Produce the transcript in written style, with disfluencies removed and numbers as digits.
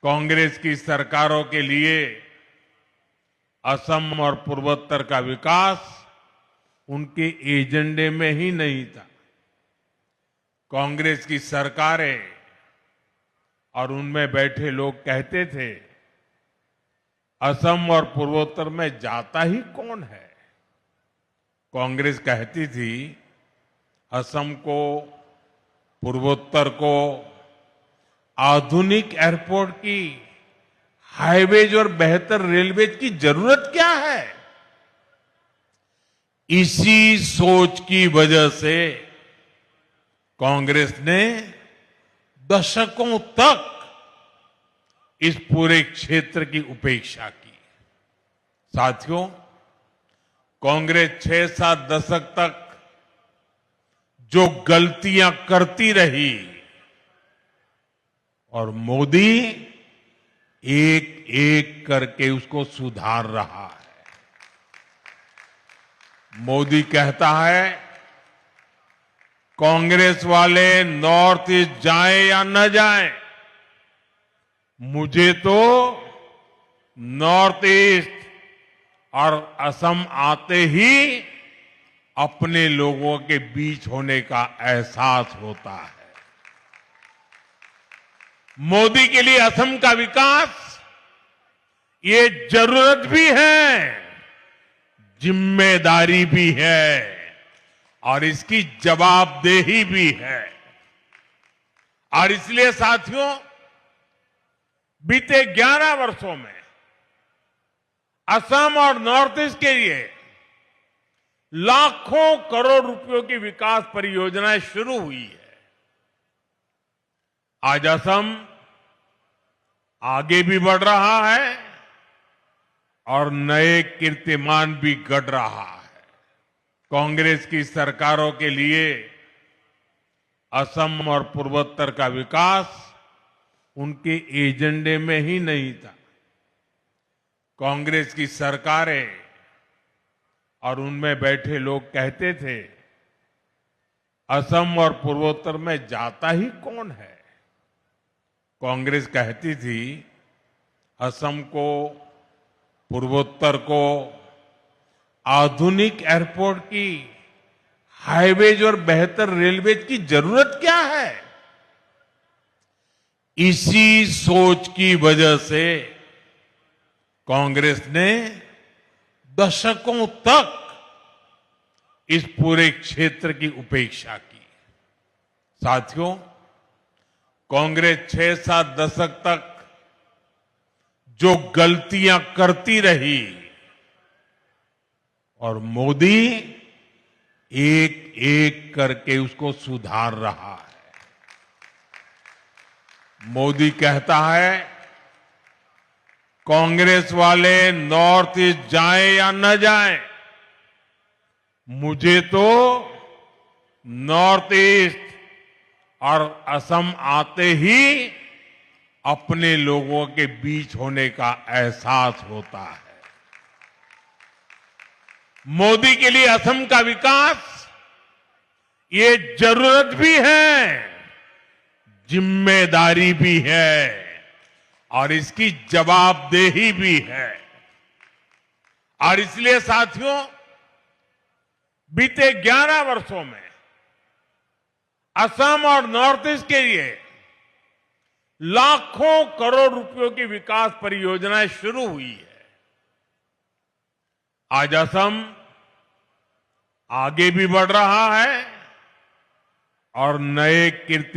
कांग्रेस की सरकारों के लिए असम और पूर्वोत्तर का विकास उनके एजेंडे में ही नहीं था। कांग्रेस की सरकारें और उनमें बैठे लोग कहते थे, असम और पूर्वोत्तर में जाता ही कौन है। कांग्रेस कहती थी, असम को, पूर्वोत्तर को आधुनिक एयरपोर्ट की, हाईवेज और बेहतर रेलवेज की जरूरत क्या है। इसी सोच की वजह से कांग्रेस ने दशकों तक इस पूरे क्षेत्र की उपेक्षा की। साथियों, कांग्रेस 6-7 दशक तक जो गलतियां करती रही और मोदी एक एक करके उसको सुधार रहा है। मोदी कहता है, कांग्रेस वाले नॉर्थ ईस्ट जाएं या न जाएं, मुझे तो नॉर्थ ईस्ट और असम आते ही अपने लोगों के बीच होने का एहसास होता है। मोदी के लिए असम का विकास ये जरूरत भी है, जिम्मेदारी भी है और इसकी जवाबदेही भी है। और इसलिए साथियों, बीते 11 वर्षों में असम और नॉर्थ ईस्ट के लिए लाखों करोड़ रुपयों की विकास परियोजनाएं शुरू हुई है। आज असम आगे भी बढ़ रहा है और नए कीर्तिमान भी गढ़ रहा है। कांग्रेस की सरकारों के लिए असम और पूर्वोत्तर का विकास उनके एजेंडे में ही नहीं था। कांग्रेस की सरकारें और उनमें बैठे लोग कहते थे, असम और पूर्वोत्तर में जाता ही कौन है। कांग्रेस कहती थी, असम को, पूर्वोत्तर को आधुनिक एयरपोर्ट की, हाईवेज और बेहतर रेलवेज की जरूरत क्या है। इसी सोच की वजह से कांग्रेस ने दशकों तक इस पूरे क्षेत्र की उपेक्षा की। साथियों, कांग्रेस 6-7 दशक तक जो गलतियां करती रही और मोदी एक एक करके उसको सुधार रहा है। मोदी कहता है, कांग्रेस वाले नॉर्थ ईस्ट जाएं या न जाएं, मुझे तो नॉर्थ ईस्ट और असम आते ही अपने लोगों के बीच होने का एहसास होता है। मोदी के लिए असम का विकास ये जरूरत भी है, जिम्मेदारी भी है और इसकी जवाबदेही भी है। और इसलिए साथियों, बीते 11 वर्षों में असम और नॉर्थ ईस्ट के लिए लाखों करोड़ रुपयों की विकास परियोजनाएं शुरू हुई है। आज असम आगे भी बढ़ रहा है और नए कीर्ति